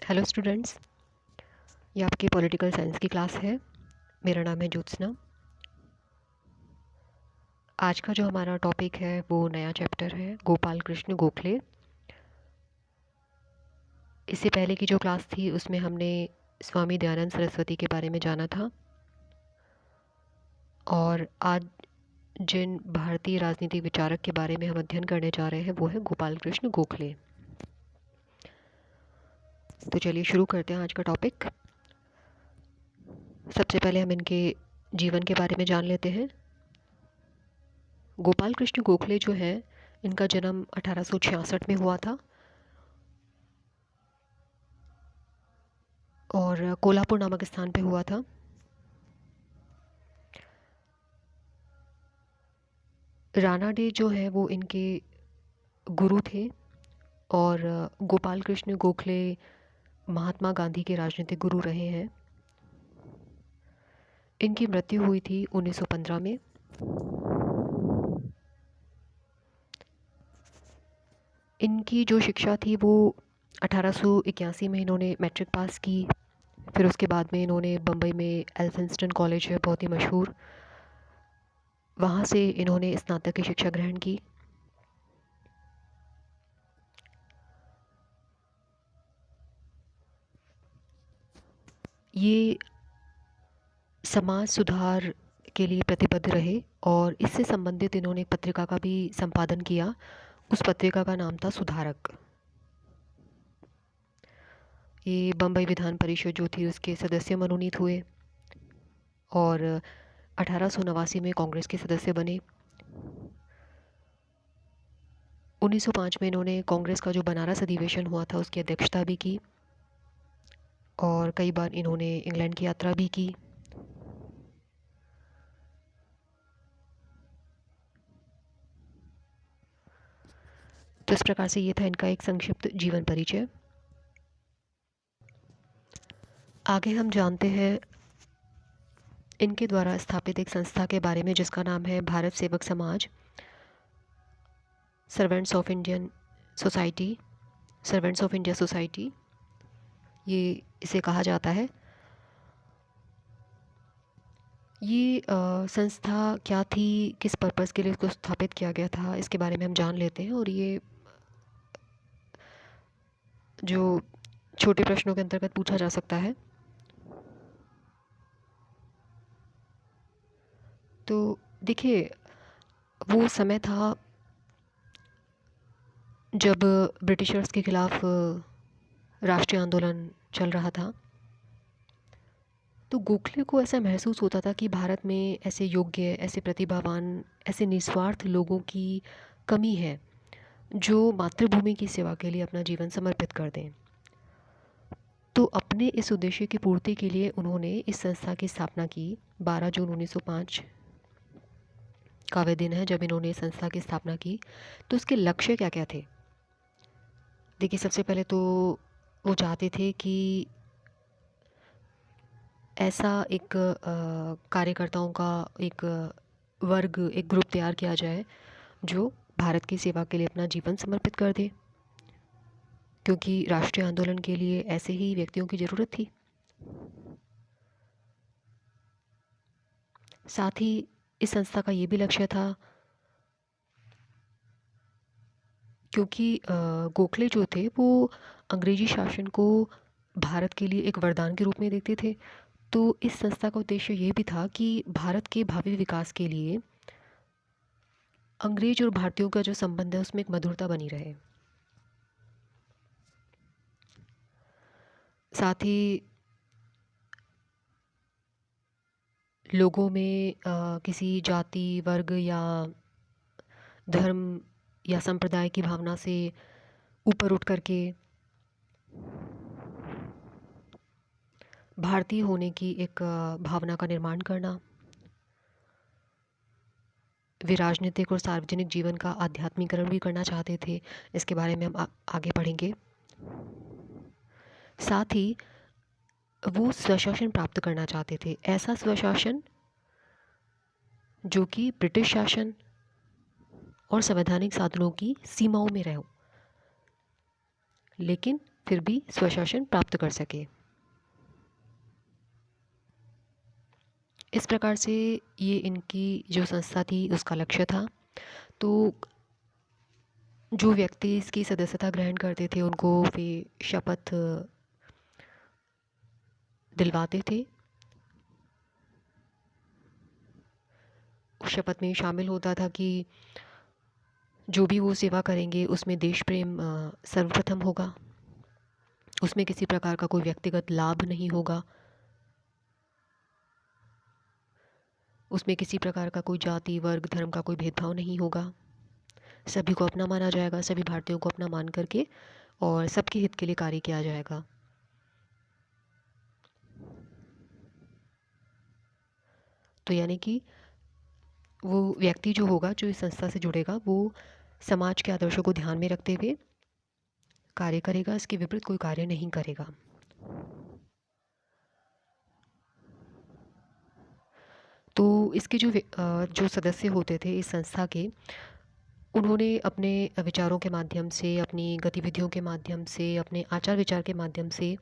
Hello students, ये आपकी political science की क्लास है। मेरा नाम है ज्योत्सना। आज का जो हमारा टॉपिक है वो नया चैप्टर है, गोपाल कृष्ण गोखले। इससे पहले की जो क्लास थी उसमें हमने स्वामी दयानंद सरस्वती के बारे में जाना था, और आज जिन भारतीय राजनीतिक विचारक के बारे में हम अध्ययन करने जा रहे हैं वो है गोपाल कृष्ण गोखले। तो चलिए शुरू करते हैं आज का टॉपिक। सबसे पहले हम इनके जीवन के बारे में जान लेते हैं। गोपाल कृष्ण गोखले जो है, इनका जन्म 1866 में हुआ था और कोल्हापुर नामक स्थान पे हुआ था। रानाडे जो है वो इनके गुरु थे, और गोपाल कृष्ण गोखले महात्मा गांधी के राजनीतिक गुरु रहे हैं। इनकी मृत्यु हुई थी 1915 में। इनकी जो शिक्षा थी वो 1881 में इन्होंने मैट्रिक पास की। फिर उसके बाद में इन्होंने बम्बई में एल्फिंस्टन कॉलेज है, बहुत ही मशहूर, वहाँ से इन्होंने स्नातक की शिक्षा ग्रहण की। ये समाज सुधार के लिए प्रतिबद्ध रहे और इससे संबंधित इन्होंने एक पत्रिका का भी संपादन किया। उस पत्रिका का नाम था सुधारक। ये बम्बई विधान परिषद जो थी उसके सदस्य मनोनीत हुए और 1889 में कांग्रेस के सदस्य बने। 1905 में इन्होंने कांग्रेस का जो बनारस अधिवेशन हुआ था उसकी अध्यक्षता भी की, और कई बार इन्होंने इंग्लैंड की यात्रा भी की। तो इस प्रकार से ये था इनका एक संक्षिप्त जीवन परिचय। आगे हम जानते हैं इनके द्वारा स्थापित एक संस्था के बारे में जिसका नाम है भारत सेवक समाज, servants of Indian society, servants of India society, ये इसे कहा जाता है। ये संस्था क्या थी, किस पर्पज़ के लिए इसको स्थापित किया गया था, इसके बारे में हम जान लेते हैं। और ये जो छोटे प्रश्नों के अंतर्गत पूछा जा सकता है। तो देखिए, वो समय था जब ब्रिटिशर्स के खिलाफ राष्ट्रीय आंदोलन चल रहा था। तो गोखले को ऐसा महसूस होता था कि भारत में ऐसे योग्य, ऐसे प्रतिभावान, ऐसे निस्वार्थ लोगों की कमी है जो मातृभूमि की सेवा के लिए अपना जीवन समर्पित कर दें। तो अपने इस उद्देश्य की पूर्ति के लिए उन्होंने इस संस्था की स्थापना की। 12 जून 1905 का वह दिन है जब इन्होंने इस संस्था की स्थापना की। तो उसके लक्ष्य क्या क्या थे? देखिए, सबसे पहले तो वो चाहते थे कि ऐसा एक कार्यकर्ताओं का एक वर्ग, एक ग्रुप तैयार किया जाए जो भारत की सेवा के लिए अपना जीवन समर्पित कर दे, क्योंकि राष्ट्रीय आंदोलन के लिए ऐसे ही व्यक्तियों की ज़रूरत थी। साथ ही इस संस्था का ये भी लक्ष्य था, क्योंकि गोखले जो थे वो अंग्रेजी शासन को भारत के लिए एक वरदान के रूप में देखते थे। तो इस संस्था का उद्देश्य ये भी था कि भारत के भावी विकास के लिए अंग्रेज और भारतीयों का जो संबंध है उसमें एक मधुरता बनी रहे। साथ ही लोगों में किसी जाति, वर्ग या धर्म या संप्रदाय की भावना से ऊपर उठ करके भारतीय होने की एक भावना का निर्माण करना। वे राजनीतिक और सार्वजनिक जीवन का आध्यात्मिकरण भी करना चाहते थे। इसके बारे में हम आगे पढ़ेंगे। साथ ही वो स्वशासन प्राप्त करना चाहते थे, ऐसा स्वशासन जो कि ब्रिटिश शासन और संवैधानिक साधनों की सीमाओं में रहो, लेकिन फिर भी स्वशासन प्राप्त कर सके। इस प्रकार से ये इनकी जो संस्था थी उसका लक्ष्य था। तो जो व्यक्ति इसकी सदस्यता ग्रहण करते थे उनको वे शपथ दिलवाते थे। उस शपथ में शामिल होता था कि जो भी वो सेवा करेंगे उसमें देश प्रेम सर्वप्रथम होगा, उसमें किसी प्रकार का कोई व्यक्तिगत लाभ नहीं होगा, उसमें किसी प्रकार का कोई जाति वर्ग धर्म का कोई भेदभाव नहीं होगा, सभी को अपना माना जाएगा, सभी भारतीयों को अपना मान करके और सबके हित के लिए कार्य किया जाएगा। तो यानी कि वो व्यक्ति जो होगा, जो इस संस्था से जुड़ेगा, वो समाज के आदर्शों को ध्यान में रखते हुए कार्य करेगा, इसके विपरीत कोई कार्य नहीं करेगा। तो इसके जो सदस्य होते थे इस संस्था के, उन्होंने अपने विचारों के माध्यम से, अपनी गतिविधियों के माध्यम से, अपने आचार विचार के माध्यम से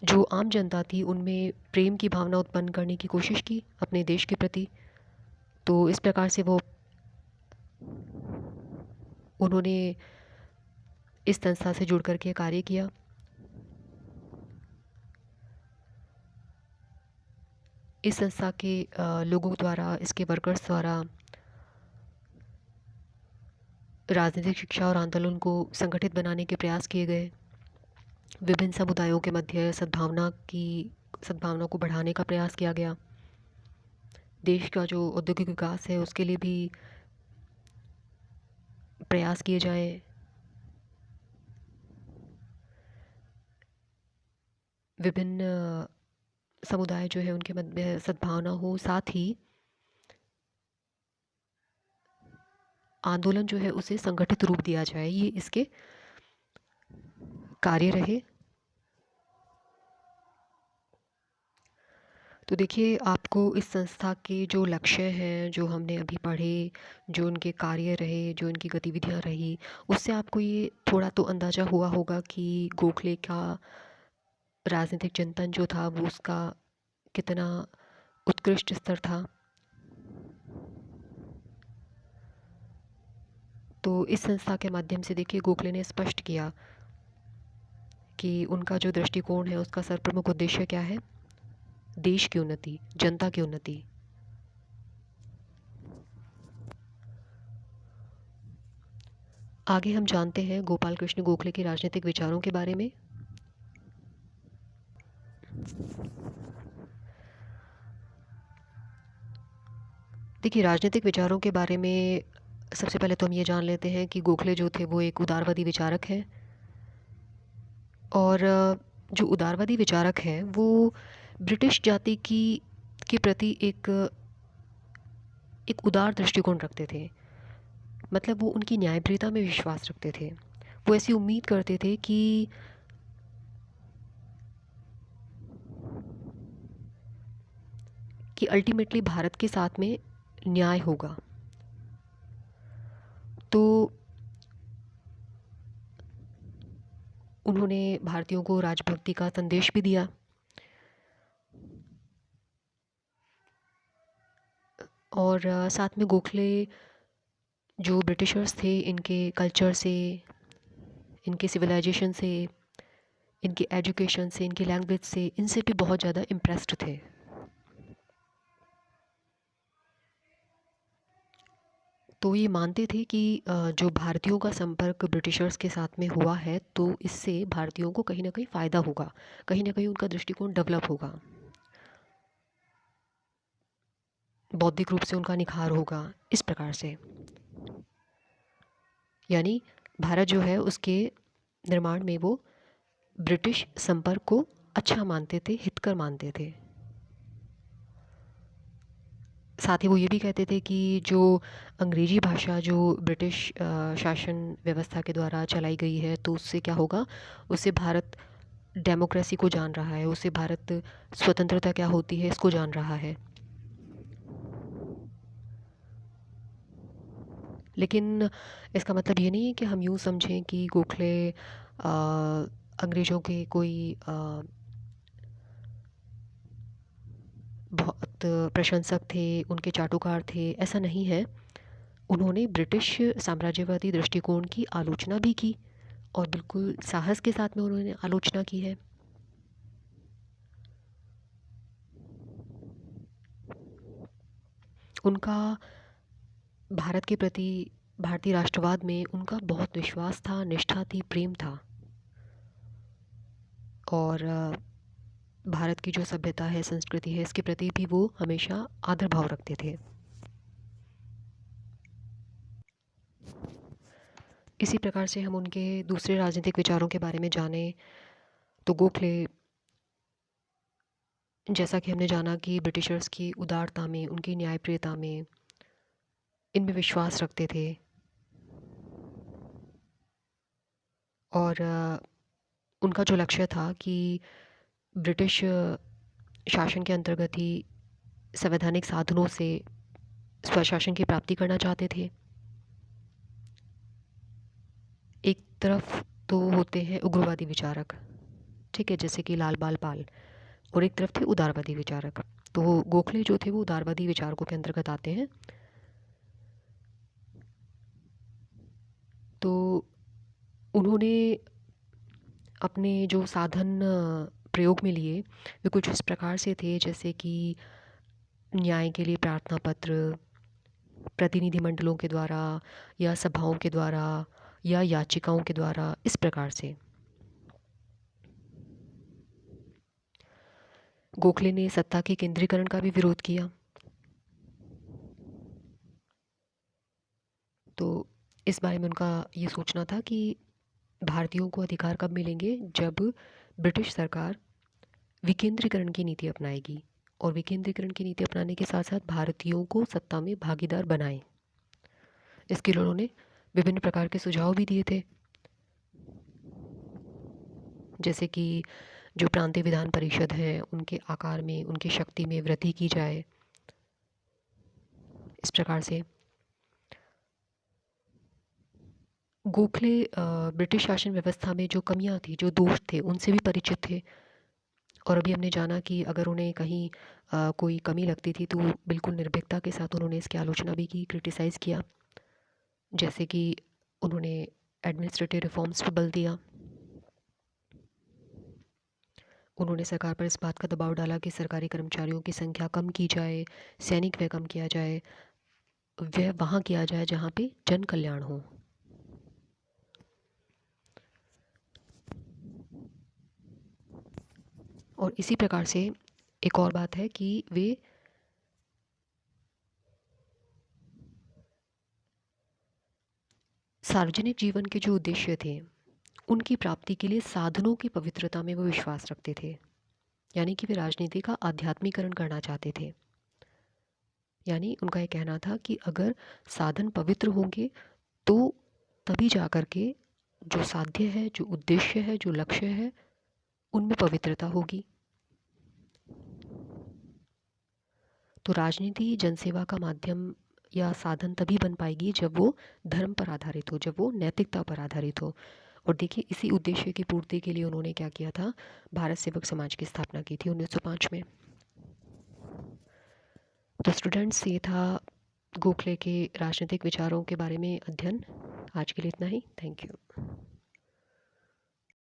जो आम जनता थी उनमें प्रेम की भावना उत्पन्न करने की कोशिश की अपने देश के प्रति। तो इस प्रकार से वो उन्होंने इस संस्था से जुड़ करके कार्य किया। इस संस्था के लोगों द्वारा, इसके वर्कर्स द्वारा राजनीतिक शिक्षा और आंदोलन को संगठित बनाने के प्रयास किए गए। विभिन्न समुदायों के मध्य सद्भावना को बढ़ाने का प्रयास किया गया। देश का जो औद्योगिक विकास है उसके लिए भी प्रयास किए जाए। विभिन्न समुदाय जो है उनके मध्य सद्भावना हो, साथ ही आंदोलन जो है उसे संगठित रूप दिया जाए, ये इसके कार्य रहे। तो देखिए, आपको इस संस्था के जो लक्ष्य हैं, जो हमने अभी पढ़े, जो उनके कार्य रहे, जो उनकी गतिविधियां रही, उससे आपको ये थोड़ा तो अंदाज़ा हुआ होगा कि गोखले का राजनीतिक चिंतन जो था वो उसका कितना उत्कृष्ट स्तर था। तो इस संस्था के माध्यम से देखिए गोखले ने स्पष्ट किया कि उनका जो दृष्टिकोण है उसका सर्वप्रमुख उद्देश्य क्या है? देश की उन्नति, जनता की उन्नति। आगे हम जानते हैं गोपाल कृष्ण गोखले के राजनीतिक विचारों के बारे में। देखिए, राजनीतिक विचारों के बारे में सबसे पहले तो हम ये जान लेते हैं कि गोखले जो थे वो एक उदारवादी विचारक हैं। और जो उदारवादी विचारक हैं वो ब्रिटिश जाति की के प्रति एक उदार दृष्टिकोण रखते थे। मतलब वो उनकी न्यायप्रियता में विश्वास रखते थे। वो ऐसी उम्मीद करते थे कि अल्टीमेटली भारत के साथ में न्याय होगा। तो उन्होंने भारतीयों को राजभक्ति का संदेश भी दिया। और साथ में गोखले जो ब्रिटिशर्स थे, इनके कल्चर से, इनके सिविलाइजेशन से, इनकी एजुकेशन से, इनकी लैंग्वेज से, इनसे भी बहुत ज़्यादा इम्प्रेस्ड थे। तो ये मानते थे कि जो भारतीयों का संपर्क ब्रिटिशर्स के साथ में हुआ है तो इससे भारतीयों को कहीं ना कहीं फ़ायदा होगा, कहीं ना कहीं उनका दृष्टिकोण डेवलप होगा, बौद्धिक रूप से उनका निखार होगा। इस प्रकार से यानी भारत जो है उसके निर्माण में वो ब्रिटिश संपर्क को अच्छा मानते थे, हितकर मानते थे। साथ ही वो ये भी कहते थे कि जो अंग्रेज़ी भाषा जो ब्रिटिश शासन व्यवस्था के द्वारा चलाई गई है तो उससे क्या होगा, उससे भारत डेमोक्रेसी को जान रहा है, उससे भारत स्वतंत्रता क्या होती है इसको जान रहा है। लेकिन इसका मतलब ये नहीं है कि हम यूँ समझें कि गोखले अंग्रेज़ों के कोई बहुत प्रशंसक थे, उनके चाटुकार थे, ऐसा नहीं है। उन्होंने ब्रिटिश साम्राज्यवादी दृष्टिकोण की आलोचना भी की और बिल्कुल साहस के साथ में उन्होंने आलोचना की है। उनका भारत के प्रति, भारतीय राष्ट्रवाद में उनका बहुत विश्वास था, निष्ठा थी, प्रेम था। और भारत की जो सभ्यता है, संस्कृति है, इसके प्रति भी वो हमेशा आदर भाव रखते थे। इसी प्रकार से हम उनके दूसरे राजनीतिक विचारों के बारे में जाने तो गोखले, जैसा कि हमने जाना कि ब्रिटिशर्स की उदारता में, उनकी न्यायप्रियता में, इनमें विश्वास रखते थे। और उनका जो लक्ष्य था कि ब्रिटिश शासन के अंतर्गत ही संवैधानिक साधनों से स्वशासन की प्राप्ति करना चाहते थे। एक तरफ तो होते हैं उग्रवादी विचारक, ठीक है, जैसे कि लाल बाल पाल, और एक तरफ थे उदारवादी विचारक। तो गोखले जो थे वो उदारवादी विचारकों के अंतर्गत आते हैं। तो उन्होंने अपने जो साधन प्रयोग में लिए वे कुछ इस प्रकार से थे, जैसे कि न्याय के लिए प्रार्थना पत्र, प्रतिनिधि मंडलों के द्वारा या सभाओं के द्वारा या याचिकाओं के द्वारा, इस प्रकार से। गोखले ने सत्ता के केंद्रीकरण का भी विरोध किया। तो इस बारे में उनका ये सोचना था कि भारतीयों को अधिकार कब मिलेंगे, जब ब्रिटिश सरकार विकेंद्रीकरण की नीति अपनाएगी, और विकेंद्रीकरण की नीति अपनाने के साथ साथ भारतीयों को सत्ता में भागीदार बनाए। इसके लिए उन्होंने विभिन्न प्रकार के सुझाव भी दिए थे, जैसे कि जो प्रांतीय विधान परिषद हैं उनके आकार में, उनकी शक्ति में वृद्धि की जाए। इस प्रकार से गोखले ब्रिटिश शासन व्यवस्था में जो कमियां थी, जो दोष थे, उनसे भी परिचित थे। और अभी हमने जाना कि अगर उन्हें कहीं कोई कमी लगती थी तो बिल्कुल निर्भीकता के साथ उन्होंने इसकी आलोचना भी की, क्रिटिसाइज़ किया। जैसे कि उन्होंने एडमिनिस्ट्रेटिव रिफॉर्म्स पर बल दिया। उन्होंने सरकार पर इस बात का दबाव डाला कि सरकारी कर्मचारियों की संख्या कम की जाए, सैनिक व्यय कम किया जाए, व्यय वहाँ किया जाए जहाँ पे जन कल्याण हो। और इसी प्रकार से एक और बात है कि वे सार्वजनिक जीवन के जो उद्देश्य थे उनकी प्राप्ति के लिए साधनों की पवित्रता में वो विश्वास रखते थे। यानी कि वे राजनीति का आध्यात्मिकरण करना चाहते थे। यानी उनका ये कहना था कि अगर साधन पवित्र होंगे तो तभी जा कर के जो साध्य है, जो उद्देश्य है, जो लक्ष्य है, उनमें पवित्रता होगी। तो राजनीति जनसेवा का माध्यम या साधन तभी बन पाएगी जब वो धर्म पर आधारित हो, जब वो नैतिकता पर आधारित हो। और देखिए, इसी उद्देश्य की पूर्ति के लिए उन्होंने क्या किया था, भारत सेवक समाज की स्थापना की थी 1905 में। तो स्टूडेंट्स, ये था गोखले के राजनीतिक विचारों के बारे में अध्ययन। आज के लिए इतना ही। Thank you.